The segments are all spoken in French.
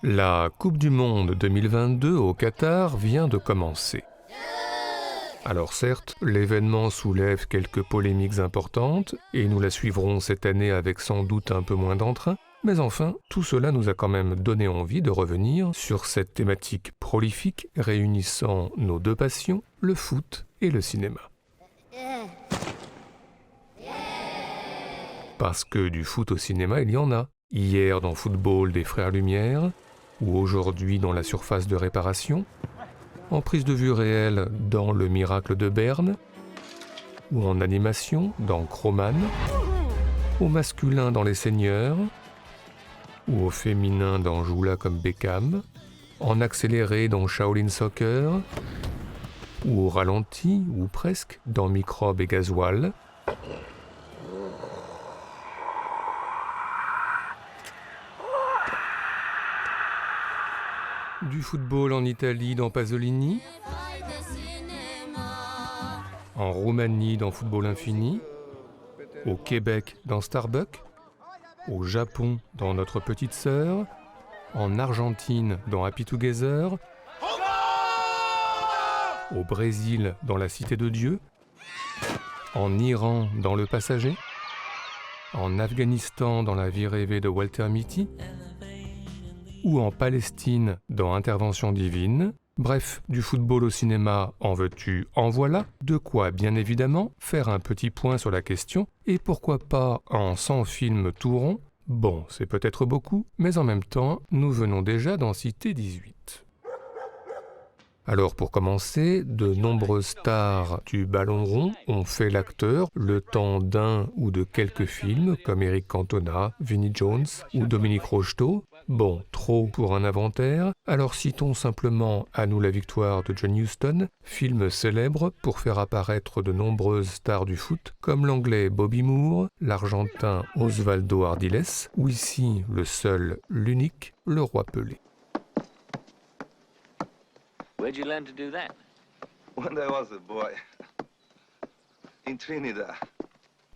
La Coupe du Monde 2022 au Qatar vient de commencer. Alors certes, l'événement soulève quelques polémiques importantes, et nous la suivrons cette année avec sans doute un peu moins d'entrain, mais enfin, tout cela nous a quand même donné envie de revenir sur cette thématique prolifique réunissant nos deux passions, le foot et le cinéma. Parce que du foot au cinéma, il y en a. Hier dans Football des Frères Lumière, ou aujourd'hui dans La Surface de Réparation, en prise de vue réelle dans Le Miracle de Berne, ou en animation dans Croman, au masculin dans Les Seigneurs, ou au féminin dans Joue-la comme Beckham, en accéléré dans Shaolin Soccer, ou au ralenti, ou presque, dans Microbe et Gasoil, du football en Italie dans Pasolini, en Roumanie dans Football Infini, au Québec dans Starbuck, au Japon dans Notre Petite Sœur, en Argentine dans Happy Together, au Brésil dans La Cité de Dieu, en Iran dans Le Passager, en Afghanistan dans La Vie rêvée de Walter Mitty, ou en Palestine dans Intervention divine. Bref, du football au cinéma, en veux-tu, en voilà. De quoi, bien évidemment, faire un petit point sur la question, et pourquoi pas en 100 films tout rond. Bon, c'est peut-être beaucoup, mais en même temps, nous venons déjà d'en citer 18. Alors pour commencer, de nombreuses stars du ballon rond ont fait l'acteur le temps d'un ou de quelques films, comme Eric Cantona, Vinnie Jones ou Dominique Rocheteau. Bon, trop pour un inventaire, alors citons simplement À nous la victoire de John Huston, film célèbre pour faire apparaître de nombreuses stars du foot, comme l'anglais Bobby Moore, l'argentin Osvaldo Ardiles, ou ici le seul, l'unique, le roi Pelé. Where'd you learn to do that? When I was a boy. In Trinidad.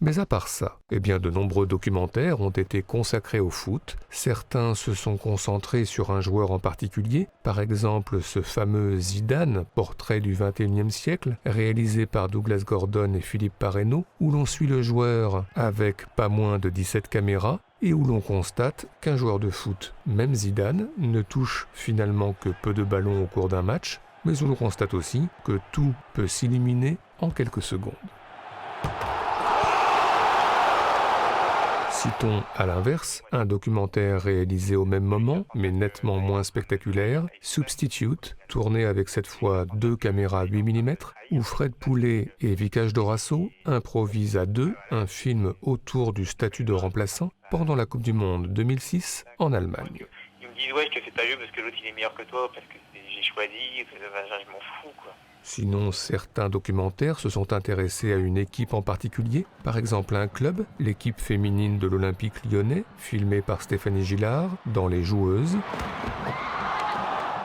Mais à part ça, de nombreux documentaires ont été consacrés au foot. Certains se sont concentrés sur un joueur en particulier, par exemple ce fameux Zidane, portrait du XXIe siècle, réalisé par Douglas Gordon et Philippe Parreno, où l'on suit le joueur avec pas moins de 17 caméras, et où l'on constate qu'un joueur de foot, même Zidane, ne touche finalement que peu de ballons au cours d'un match, mais où l'on constate aussi que tout peut s'éliminer en quelques secondes. Citons à l'inverse un documentaire réalisé au même moment, mais nettement moins spectaculaire, Substitute, tourné avec cette fois 2 caméras 8 mm, où Fred Poulet et Vikash Dorasso improvisent à deux un film autour du statut de remplaçant pendant la Coupe du Monde 2006 en Allemagne. Ils me disent ouais, je te fais pas jouer parce que l'autre il est meilleur que toi, parce que j'ai choisi, je m'en fous quoi. Sinon, certains documentaires se sont intéressés à une équipe en particulier, par exemple un club, l'équipe féminine de l'Olympique lyonnais, filmée par Stéphanie Gillard, dans Les Joueuses,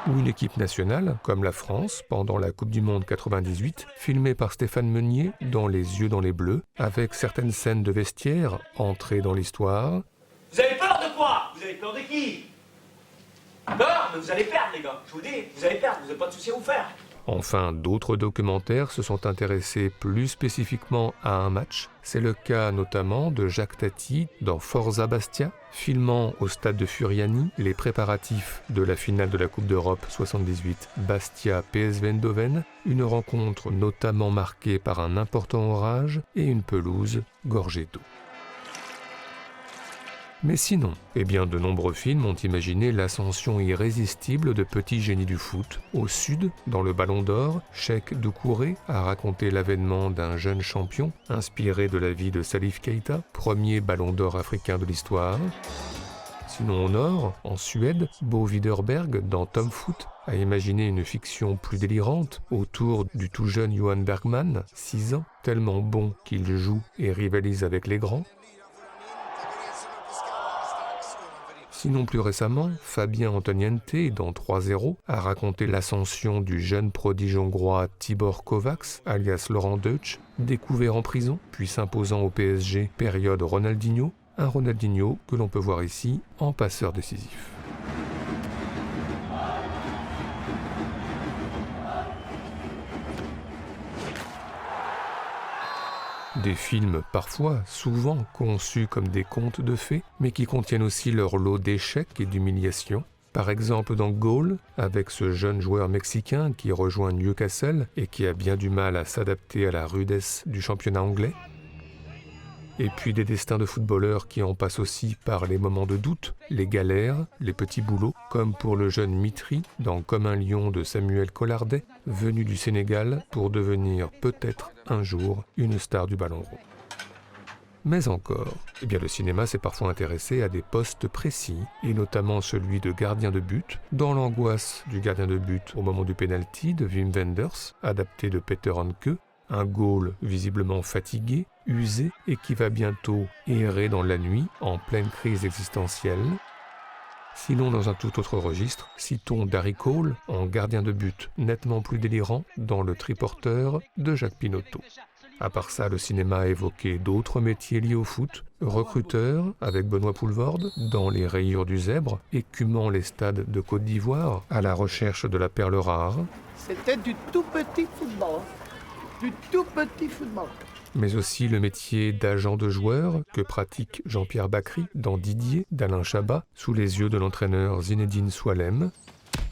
ou une équipe nationale, comme la France, pendant la Coupe du Monde 98, filmée par Stéphane Meunier, dans Les Yeux dans les Bleus, avec certaines scènes de vestiaire entrées dans l'histoire. Vous avez peur de quoi? Vous avez peur de qui? Peur? Mais vous allez perdre les gars, je vous dis, vous allez perdre, vous n'avez pas de soucis à vous faire. Enfin, d'autres documentaires se sont intéressés plus spécifiquement à un match. C'est le cas notamment de Jacques Tati dans Forza Bastia, filmant au stade de Furiani les préparatifs de la finale de la Coupe d'Europe 78 Bastia-PSV Eindhoven, une rencontre notamment marquée par un important orage et une pelouse gorgée d'eau. Mais sinon, de nombreux films ont imaginé l'ascension irrésistible de petits génies du foot. Au sud, dans le Ballon d'Or, Cheikh Doucouré a raconté l'avènement d'un jeune champion inspiré de la vie de Salif Keita, premier Ballon d'Or africain de l'histoire. Sinon au nord, en Suède, Bo Widerberg, dans Tom Foot, a imaginé une fiction plus délirante autour du tout jeune Johan Bergman, 6 ans, tellement bon qu'il joue et rivalise avec les grands. Sinon plus récemment, Fabien Antoniente, dans 3-0, a raconté l'ascension du jeune prodige hongrois Tibor Kovacs, alias Laurent Deutsch, découvert en prison, puis s'imposant au PSG période Ronaldinho, un Ronaldinho que l'on peut voir ici en passeur décisif. Des films parfois, souvent conçus comme des contes de fées, mais qui contiennent aussi leur lot d'échecs et d'humiliations. Par exemple dans Goal, avec ce jeune joueur mexicain qui rejoint Newcastle et qui a bien du mal à s'adapter à la rudesse du championnat anglais. Et puis des destins de footballeurs qui en passent aussi par les moments de doute, les galères, les petits boulots, comme pour le jeune Mitri dans Comme un lion de Samuel Collardet, venu du Sénégal pour devenir peut-être un jour une star du ballon rond. Mais encore, le cinéma s'est parfois intéressé à des postes précis, et notamment celui de gardien de but, dans l'angoisse du gardien de but au moment du penalty de Wim Wenders, adapté de Peter Handke, un goal visiblement fatigué, usé et qui va bientôt errer dans la nuit en pleine crise existentielle. Sinon, dans un tout autre registre, citons Darry Cole en gardien de but nettement plus délirant dans Le Triporteur de Jacques Pinotto. À part ça, le cinéma a évoqué d'autres métiers liés au foot, recruteur avec Benoît Poulvorde dans Les Rayures du Zèbre, écumant les stades de Côte d'Ivoire à la recherche de la perle rare. C'était du tout petit football. Du tout petit football. Mais aussi le métier d'agent de joueur que pratique Jean-Pierre Bacry dans Didier d'Alain Chabat sous les yeux de l'entraîneur Zinedine Soualem.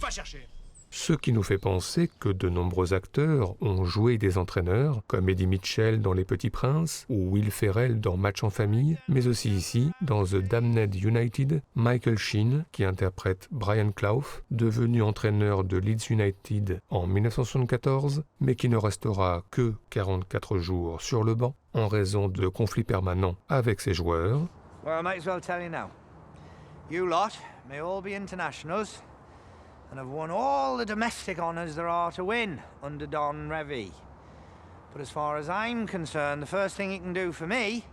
Va chercher. Ce qui nous fait penser que de nombreux acteurs ont joué des entraîneurs, comme Eddie Mitchell dans Les Petits Princes ou Will Ferrell dans Match en famille, mais aussi ici, dans The Damned United, Michael Sheen, qui interprète Brian Clough, devenu entraîneur de Leeds United en 1974, mais qui ne restera que 44 jours sur le banc en raison de conflits permanents avec ses joueurs. Well, I might as well tell you now. You lot may all be internationals and have won all the domestic honours there are to win under Don Revie. But as far as I'm concerned, the first thing you can do for me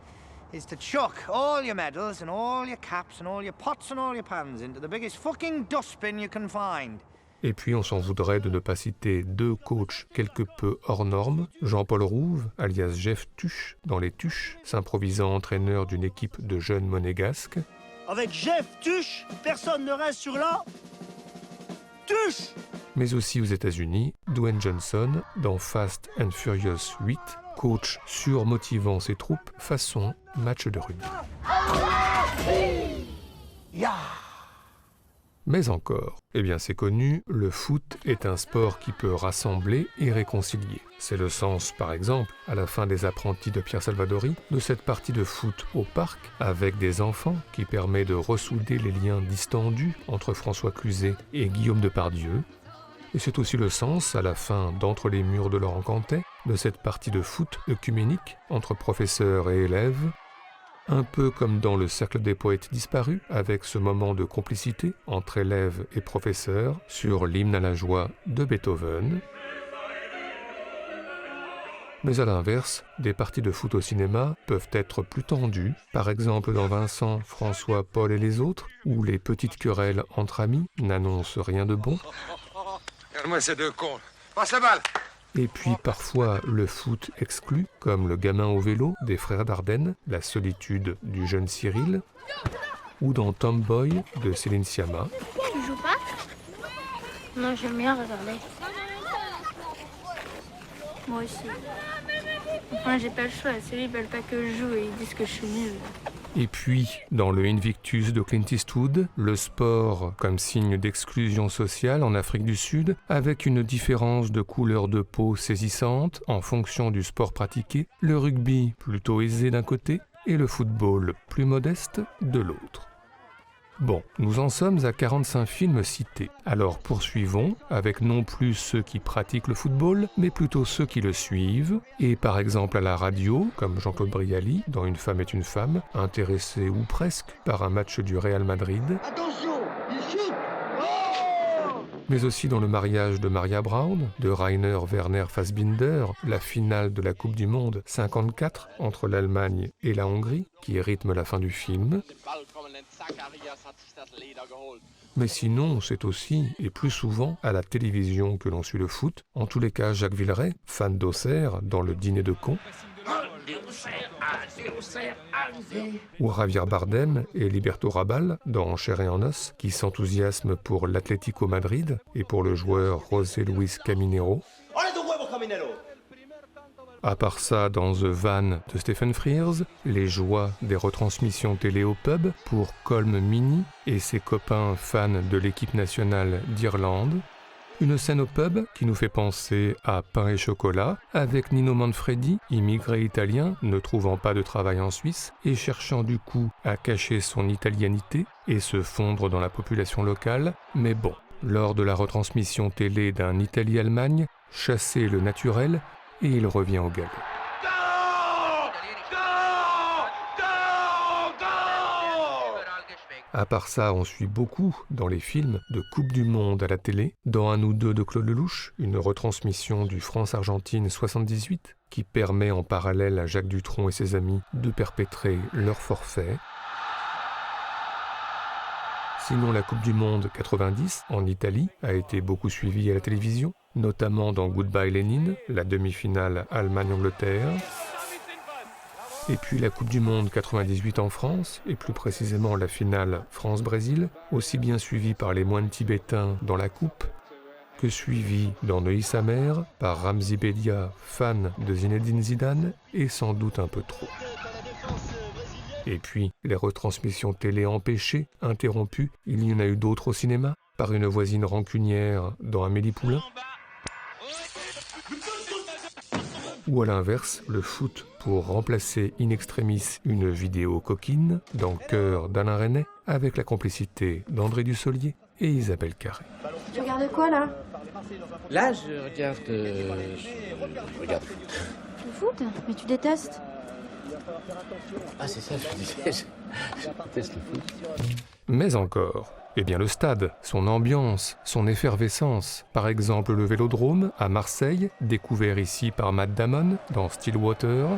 is to chuck all your medals and all your caps and all your pots and all your pans into the biggest fucking dustbin you can find. Et puis on s'en voudrait de ne pas citer deux coachs quelque peu hors normes, Jean-Paul Rouve, alias Jeff Tuche, dans Les Tuches, s'improvisant entraîneur d'une équipe de jeunes monégasques. Avec Jeff Tuche, personne ne reste sur la Tuche. Mais aussi aux États-Unis, Dwayne Johnson, dans Fast and Furious 8, coach surmotivant ses troupes façon match de rugby. Mais encore, c'est connu, le foot est un sport qui peut rassembler et réconcilier. C'est le sens, par exemple, à la fin des Apprentis de Pierre Salvadori, de cette partie de foot au parc avec des enfants qui permet de ressouder les liens distendus entre François Cluzet et Guillaume Depardieu. Et c'est aussi le sens, à la fin d'Entre les murs de Laurent Cantet, de cette partie de foot œcuménique entre professeurs et élèves, un peu comme dans Le Cercle des poètes disparus, avec ce moment de complicité entre élèves et professeurs sur l'hymne à la joie de Beethoven. Mais à l'inverse, des parties de foot au cinéma peuvent être plus tendues, par exemple dans Vincent, François, Paul et les autres, où les petites querelles entre amis n'annoncent rien de bon. Regarde-moi ces deux cons. Passe la balle. Et puis parfois le foot exclu, comme Le gamin au vélo des frères Dardenne, La solitude du jeune Cyril, ou dans Tomboy de Céline Sciamma. Tu joues pas? Non, j'aime bien regarder. Moi aussi. Enfin, j'ai pas le choix. Ils veulent pas que je joue et ils disent que je suis nulle. Et puis, dans le Invictus de Clint Eastwood, le sport comme signe d'exclusion sociale en Afrique du Sud, avec une différence de couleur de peau saisissante en fonction du sport pratiqué, le rugby plutôt aisé d'un côté et le football plus modeste de l'autre. Bon, nous en sommes à 45 films cités. Alors poursuivons avec non plus ceux qui pratiquent le football, mais plutôt ceux qui le suivent, et par exemple à la radio, comme Jean-Claude Brialy dans Une femme est une femme, intéressé ou presque par un match du Real Madrid. Attention, il shoot. Oh, Mais aussi dans Le mariage de Maria Braun, de Rainer Werner Fassbinder, la finale de la Coupe du Monde 54 entre l'Allemagne et la Hongrie, qui rythme la fin du film. Mais sinon, c'est aussi, et plus souvent, à la télévision que l'on suit le foot. En tous les cas, Jacques Villeray, fan d'Auxerre, dans Le dîner de cons. Ou Javier Bardem et Liberto Rabal, dans En chair et en os, qui s'enthousiasment pour l'Atlético Madrid et pour le joueur José Luis Caminero. À part ça, dans The Van de Stephen Frears, les joies des retransmissions télé au pub pour Colm Meaney et ses copains fans de l'équipe nationale d'Irlande. Une scène au pub qui nous fait penser à Pain et chocolat, avec Nino Manfredi, immigré italien, ne trouvant pas de travail en Suisse et cherchant du coup à cacher son italianité et se fondre dans la population locale. Mais bon, lors de la retransmission télé d'un Italie-Allemagne, chasser le naturel et il revient au galop. À part ça, on suit beaucoup dans les films de Coupe du Monde à la télé, dans Un ou deux de Claude Lelouch, une retransmission du France-Argentine 78, qui permet en parallèle à Jacques Dutronc et ses amis de perpétrer leur forfait. Sinon, la Coupe du Monde 90, en Italie, a été beaucoup suivie à la télévision, notamment dans Goodbye Lénine, la demi-finale Allemagne-Angleterre. Et puis la Coupe du Monde 98 en France, et plus précisément la finale France-Brésil, aussi bien suivie par les moines tibétains dans la coupe, que suivie dans Neuilly sa mère par Ramzi Bedia, fan de Zinedine Zidane, et sans doute un peu trop. Et puis les retransmissions télé empêchées, interrompues, il y en a eu d'autres au cinéma, par une voisine rancunière dans Amélie Poulain. Ou à l'inverse, le foot pour remplacer in extremis une vidéo coquine dans Cœur d'Alain Resnais avec la complicité d'André Dussolier et Isabelle Carré. Tu regardes quoi là? Là, je regarde... Je regarde foot. Le foot? Mais tu détestes. Ah, c'est ça, je disais. Je déteste le foot. Mais encore, eh bien le stade, son ambiance, son effervescence. Par exemple le Vélodrome à Marseille, découvert ici par Matt Damon dans Stillwater,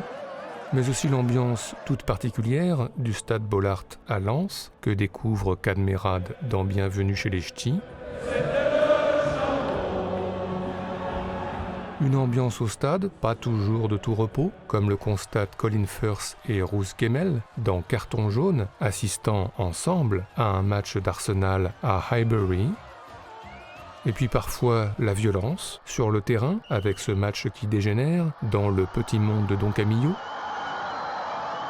mais aussi l'ambiance toute particulière du stade Bollaert à Lens, que découvre Cadmerade dans Bienvenue chez les Ch'tis. Une ambiance au stade, pas toujours de tout repos, comme le constatent Colin Firth et Ruth Gemmell dans Carton jaune, assistant ensemble à un match d'Arsenal à Highbury. Et puis parfois la violence sur le terrain, avec ce match qui dégénère dans le petit monde de Don Camillo.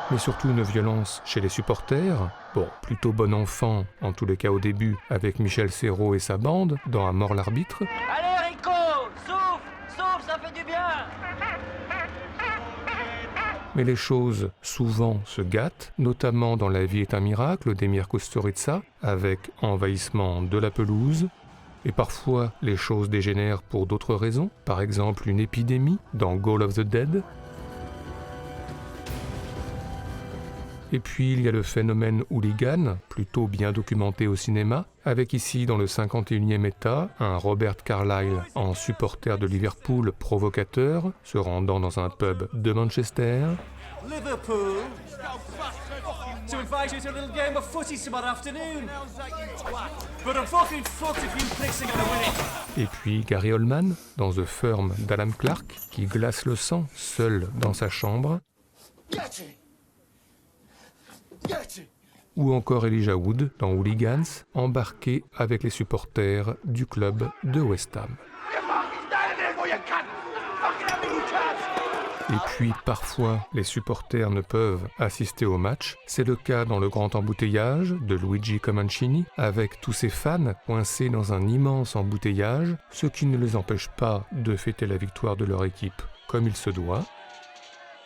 Mais surtout une violence chez les supporters, bon, plutôt bon enfant, en tous les cas au début, avec Michel Serrault et sa bande, dans À mort l'arbitre. Allez, Rico, souffle, ça fait du bien. Mais les choses, souvent, se gâtent, notamment dans La vie est un miracle d'Emir Kusturica, avec envahissement de la pelouse. Et parfois, les choses dégénèrent pour d'autres raisons, par exemple une épidémie dans Goal of the Dead. Et puis il y a le phénomène hooligan, plutôt bien documenté au cinéma, avec ici dans le 51e État, un Robert Carlyle en supporter de Liverpool provocateur, se rendant dans un pub de Manchester. Liverpool to invite you to a little game of footy tomorrow afternoon. But I'm fucking fucked if you pricks are gonna win it. Et puis Gary Oldman dans The Firm d'Alan Clark, qui glace le sang seul dans sa chambre. Ou encore Elijah Wood dans Hooligans, embarqué avec les supporters du club de West Ham. Et puis parfois, les supporters ne peuvent assister au match. C'est le cas dans Le Grand Embouteillage de Luigi Comencini, avec tous ses fans coincés dans un immense embouteillage, ce qui ne les empêche pas de fêter la victoire de leur équipe comme il se doit.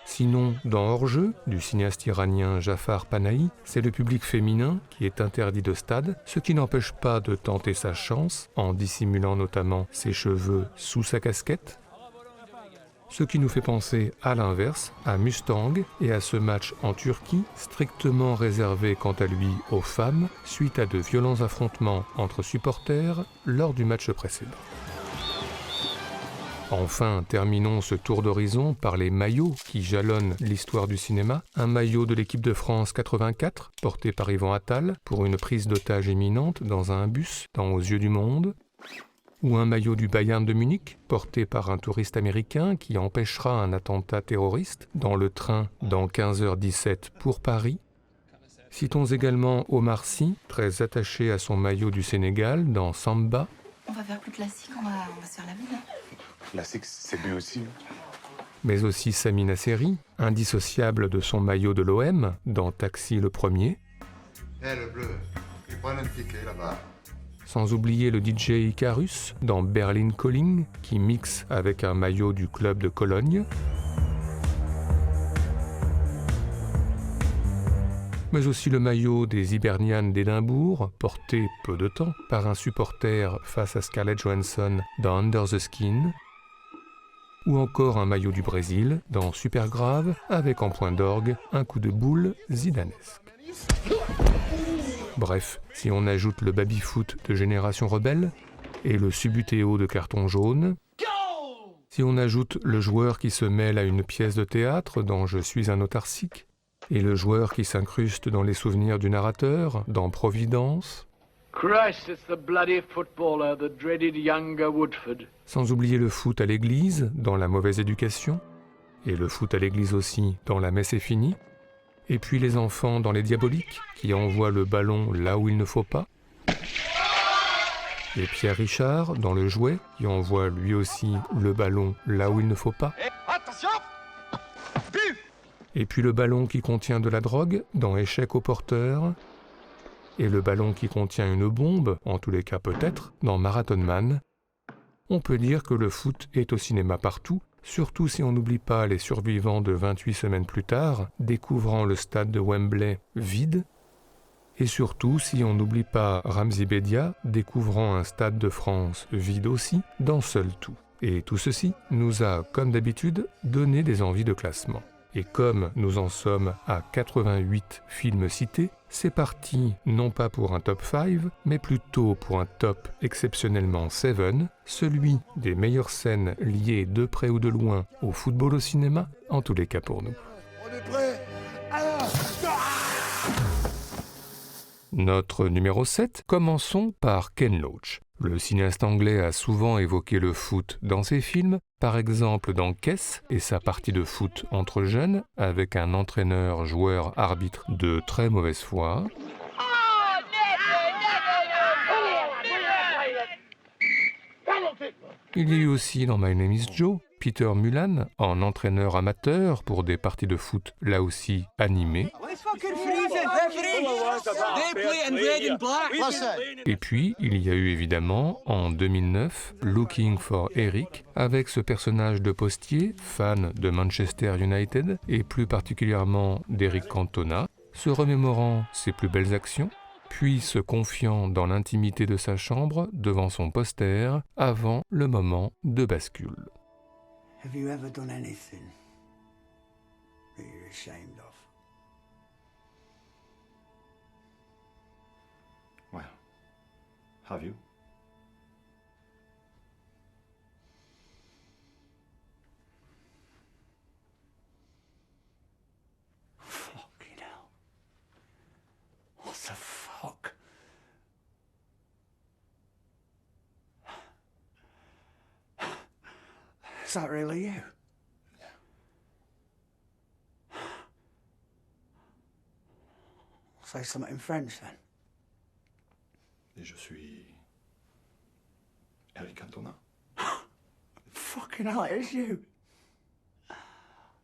Sinon, dans Hors-jeu, du cinéaste iranien Jafar Panahi, c'est le public féminin qui est interdit de stade, ce qui n'empêche pas de tenter sa chance, en dissimulant notamment ses cheveux sous sa casquette. Ce qui nous fait penser à l'inverse, à Mustang et à ce match en Turquie, strictement réservé quant à lui aux femmes, suite à de violents affrontements entre supporters lors du match précédent. Enfin, terminons ce tour d'horizon par les maillots qui jalonnent l'histoire du cinéma. Un maillot de l'équipe de France 84, porté par Yvan Attal, pour une prise d'otage imminente dans un bus dans Aux yeux du monde. Ou un maillot du Bayern de Munich, porté par un touriste américain qui empêchera un attentat terroriste dans le train dans 15h17 pour Paris. Citons également Omar Sy, très attaché à son maillot du Sénégal dans Samba. On va faire plus classique, on va se faire la bise. Classique, c'est bien aussi. mais aussi Sami Nasseri, indissociable de son maillot de l'OM dans Taxi le premier. Le bleu, il prend un ticket là-bas. Sans oublier le DJ Icarus dans Berlin Calling, qui mixe avec un maillot du club de Cologne. Mais aussi le maillot des Hibernians d'Édimbourg, porté peu de temps par un supporter face à Scarlett Johansson dans Under the Skin, ou encore un maillot du Brésil dans Supergrave, avec en point d'orgue un coup de boule zidanesque. Bref, si on ajoute le baby-foot de Génération Rebelle et le Subutéo de carton jaune, si on ajoute le joueur qui se mêle à une pièce de théâtre dans Je suis un autarcique, et le joueur qui s'incruste dans les souvenirs du narrateur, dans Providence. Christ, it's the bloody footballer, the dreaded younger Woodford. Sans oublier le foot à l'église, dans La mauvaise éducation, et le foot à l'église aussi, dans La messe est finie. Et puis les enfants dans Les diaboliques, qui envoient le ballon là où il ne faut pas. Et Pierre Richard dans Le jouet, qui envoie lui aussi le ballon là où il ne faut pas. Attention! Et puis le ballon qui contient de la drogue, dans Échec au porteur. Et le ballon qui contient une bombe, en tous les cas peut-être, dans Marathon Man. On peut dire que le foot est au cinéma partout, surtout si on n'oublie pas les survivants de 28 semaines plus tard, découvrant le stade de Wembley vide. Et surtout si on n'oublie pas Ramzi Bedia, découvrant un stade de France vide aussi, dans Seul Tout. Et tout ceci nous a, comme d'habitude, donné des envies de classement. Et comme nous en sommes à 88 films cités, c'est parti non pas pour un top 5, mais plutôt pour un top exceptionnellement 7, celui des meilleures scènes liées de près ou de loin au football au cinéma, en tous les cas pour nous. On est prêt? Alors... Notre numéro 7, commençons par Ken Loach. Le cinéaste anglais a souvent évoqué le foot dans ses films, par exemple dans Kess et sa partie de foot entre jeunes, avec un entraîneur-joueur-arbitre de très mauvaise foi. Il y a eu aussi dans My Name is Joe, Peter Mullan, en entraîneur amateur pour des parties de foot là aussi animées. Et puis, il y a eu évidemment, en 2009, Looking for Eric, avec ce personnage de postier, fan de Manchester United, et plus particulièrement d'Eric Cantona, se remémorant ses plus belles actions, puis se confiant dans l'intimité de sa chambre devant son poster avant le moment de bascule. Have you ever done anything that you're ashamed of? Well, have you? Fucking hell. What the fuck? Is that really you? Yeah. Say something in French then. Et je suis... Eric Cantona. Fucking hell, it is you.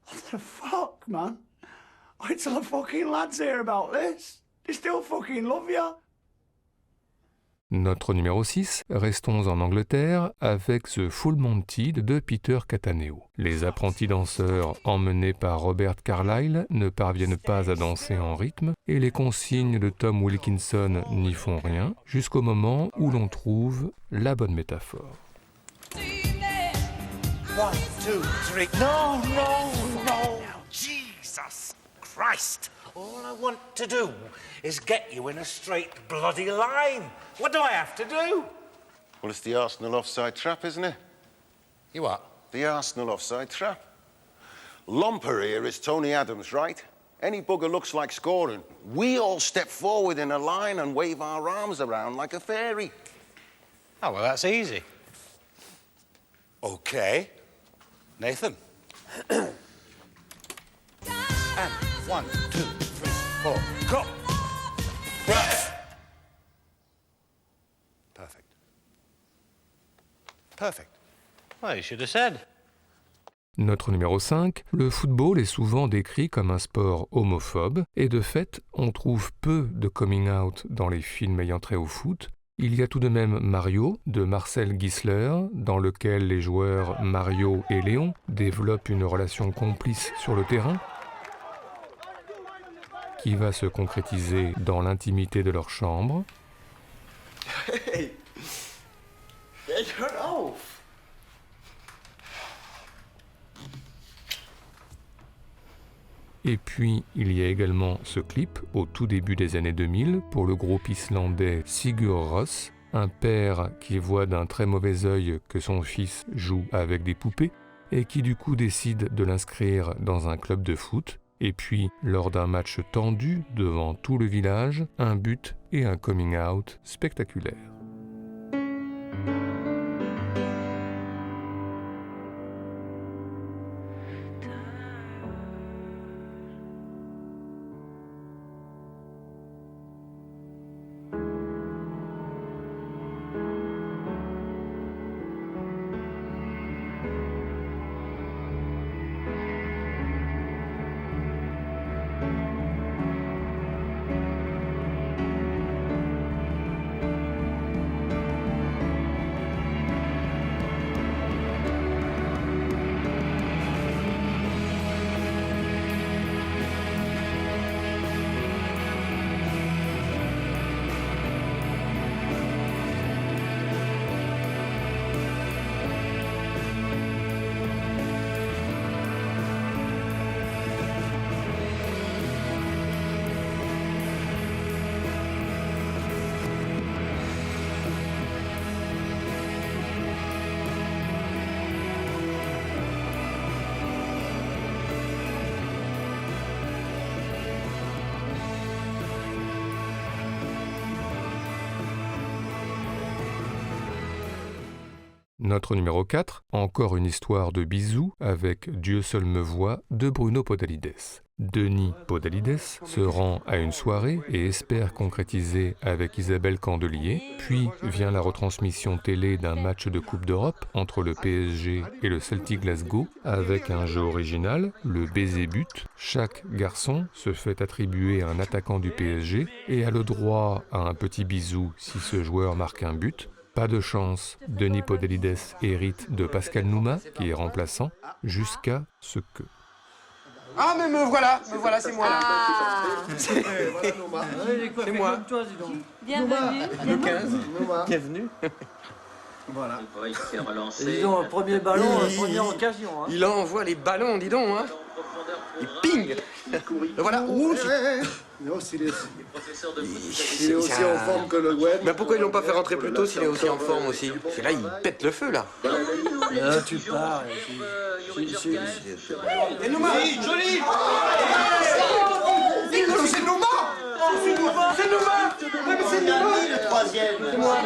What the fuck, man? Wait till the fucking lads hear about this. They still fucking love you. Notre numéro 6, restons en Angleterre avec The Full Monty de Peter Cataneo. Les apprentis danseurs emmenés par Robert Carlyle ne parviennent pas à danser en rythme et les consignes de Tom Wilkinson n'y font rien jusqu'au moment où l'on trouve la bonne métaphore. 1, 2, 3. No, no, no. Jesus Christ. All I want to do is get you in a straight bloody line. What do I have to do? Well, it's the Arsenal offside trap, isn't it? You what? The Arsenal offside trap. Lomper here is Tony Adams, right? Any bugger looks like scoring. We all step forward in a line and wave our arms around like a fairy. Oh, well, that's easy. Okay. Nathan. And 1, 2, 3, 4, go! Perfect. Perfect. Well, you should have said. Notre numéro 5, le football est souvent décrit comme un sport homophobe et de fait, on trouve peu de coming out dans les films ayant trait au foot. Il y a tout de même Mario de Marcel Gisler, dans lequel les joueurs Mario et Léon développent une relation complice sur le terrain qui va se concrétiser dans l'intimité de leur chambre. Hey! Hey, turn off! Et puis, il y a également ce clip au tout début des années 2000 pour le groupe islandais Sigur Rós, un père qui voit d'un très mauvais œil que son fils joue avec des poupées et qui du coup décide de l'inscrire dans un club de foot. Et puis, lors d'un match tendu devant tout le village, un but et un coming out spectaculaire. Notre numéro 4, encore une histoire de bisous avec Dieu seul me voit de Bruno Podalides. Denis Podalides se rend à une soirée et espère concrétiser avec Isabelle Candelier, puis vient la retransmission télé d'un match de Coupe d'Europe entre le PSG et le Celtic Glasgow avec un jeu original, le baiser-but. Chaque garçon se fait attribuer un attaquant du PSG et a le droit à un petit bisou si ce joueur marque un but. Pas de chance, Denis Podalides hérite de Pascal Nouma, qui est remplaçant, jusqu'à ce que... Ah mais me voilà, c'est moi là. C'est moi. Bienvenue. Le 15. Bienvenue. Voilà. Il s'est relancé. Ils ont un premier ballon, première occasion. Hein. Il envoie les ballons, dis donc. Hein. Et ping. Le voilà. Ouh, Non, s'il est Professeur de foot, il est aussi en forme que le web. mais pourquoi ils l'ont pas fait rentrer plus tôt s'il est aussi en forme aussi? Parce que là, il pète le feu là. Là, tu pars. Et Nouma, joli. C'est Nouma. C'est Nouma. Mais c'est Nouma. Le troisième. C'est moi.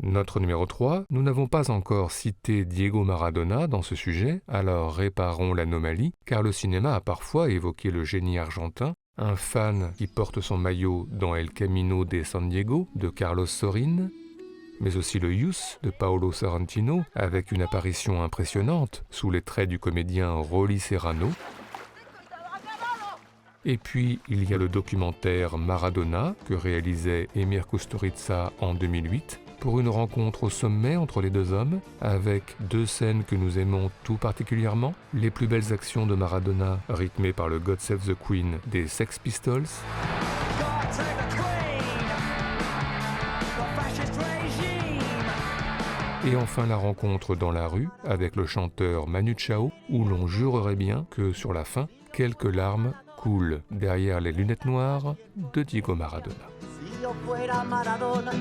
Notre numéro 3, nous n'avons pas encore cité Diego Maradona dans ce sujet, alors réparons l'anomalie, car le cinéma a parfois évoqué le génie argentin, un fan qui porte son maillot dans El Camino de San Diego de Carlos Sorin, mais aussi le Youth de Paolo Sorrentino, avec une apparition impressionnante sous les traits du comédien Rolly Serrano. Et puis, il y a le documentaire Maradona, que réalisait Emir Kusturica en 2008, pour une rencontre au sommet entre les deux hommes, avec deux scènes que nous aimons tout particulièrement, les plus belles actions de Maradona, rythmées par le God Save the Queen des Sex Pistols, et enfin la rencontre dans la rue avec le chanteur Manu Chao, où l'on jurerait bien que sur la fin, quelques larmes coulent derrière les lunettes noires de Diego Maradona. Si yo fuera Maradona,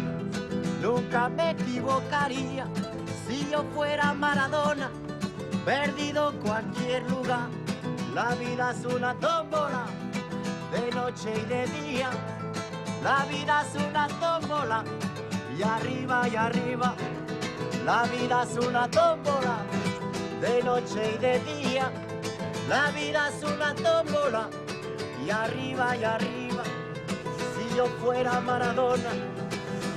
nunca me equivocaría. Si yo fuera Maradona, perdido en cualquier lugar. La vida es una tómbola, de noche y de día. La vida es una tómbola, y arriba, La vida es una tómbola, de noche y de día. La vida es una tómbola, y arriba y arriba. Si yo fuera Maradona,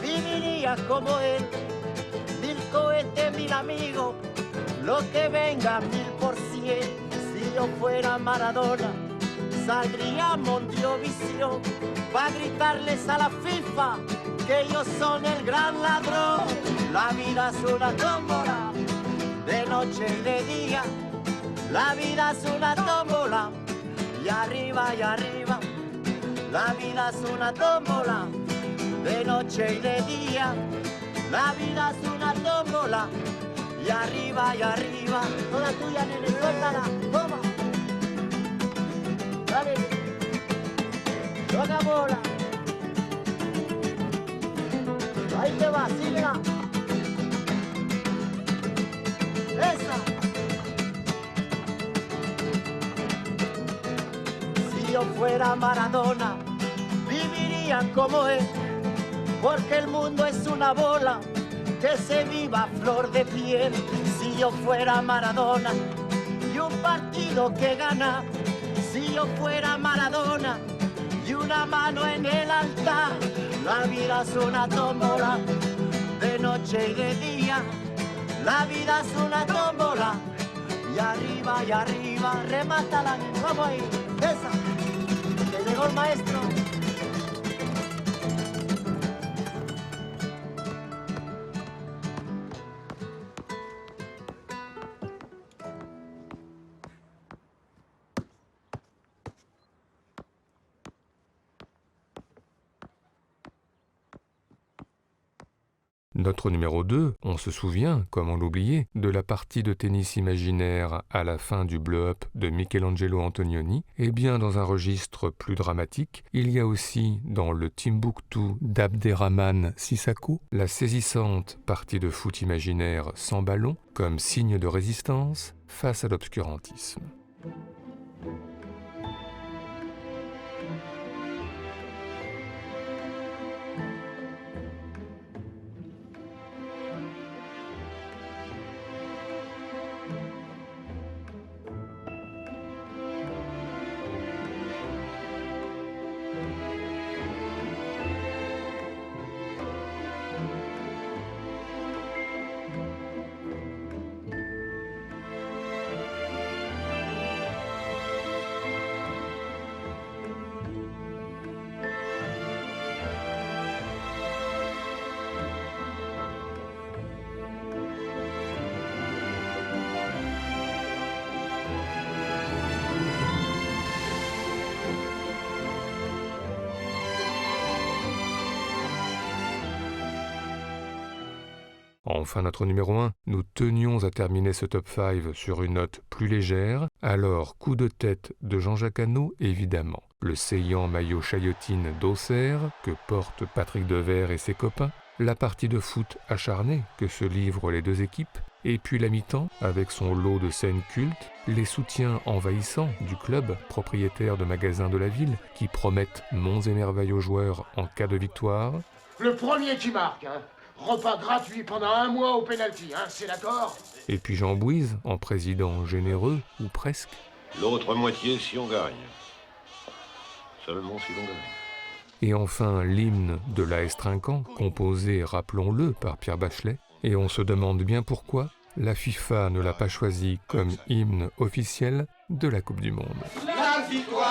viviría como él. 1000 cohetes, 1000 amigos, lo que venga 1000%. Si yo fuera Maradona, saldría a Mondiovisión para gritarles a la FIFA que ellos son el gran ladrón. La vida es una tómbola, de noche y de día. La vida es una tómbola, y arriba y arriba. La vida es una tómbola, de noche y de día. La vida es una tómbola, y arriba y arriba. Toda tuya, nene, suéltala, toma. Dale, toca bola. Ahí te va, síguela. Esa. Si yo fuera Maradona, viviría como él, porque el mundo es una bola que se viva a flor de piel. Si yo fuera Maradona y un partido que gana, si yo fuera Maradona y una mano en el altar. La vida es una tómbola, de noche y de día. La vida es una tómbola, y arriba, remátala, vamos ahí, esa, que llegó el maestro. Notre numéro 2, on se souvient, comment l'oublier, de la partie de tennis imaginaire à la fin du blow-up de Michelangelo Antonioni. Et bien dans un registre plus dramatique, il y a aussi dans le Timbuktu d'Abderrahmane Sissako la saisissante partie de foot imaginaire sans ballon comme signe de résistance face à l'obscurantisme. Enfin, notre numéro 1, nous tenions à terminer ce top 5 sur une note plus légère, alors coup de tête de Jean-Jacques Hano, évidemment. Le saillant maillot chaillotine d'Auxerre que portent Patrick Devers et ses copains, la partie de foot acharnée que se livrent les deux équipes, et puis la mi-temps avec son lot de scènes cultes, les soutiens envahissants du club, propriétaire de magasins de la ville, qui promettent monts et merveilles aux joueurs en cas de victoire. Le premier qui marque, hein. Repas gratuit pendant 1 mois au pénalty, hein, c'est d'accord? Et puis Jean Bouise, en président généreux, ou presque. L'autre moitié si on gagne. Seulement si l'on gagne. Et enfin l'hymne de l'AS Trinquant, composé, rappelons-le, par Pierre Bachelet. Et on se demande bien pourquoi la FIFA ne l'a pas choisi comme hymne officiel de la Coupe du Monde. La victoire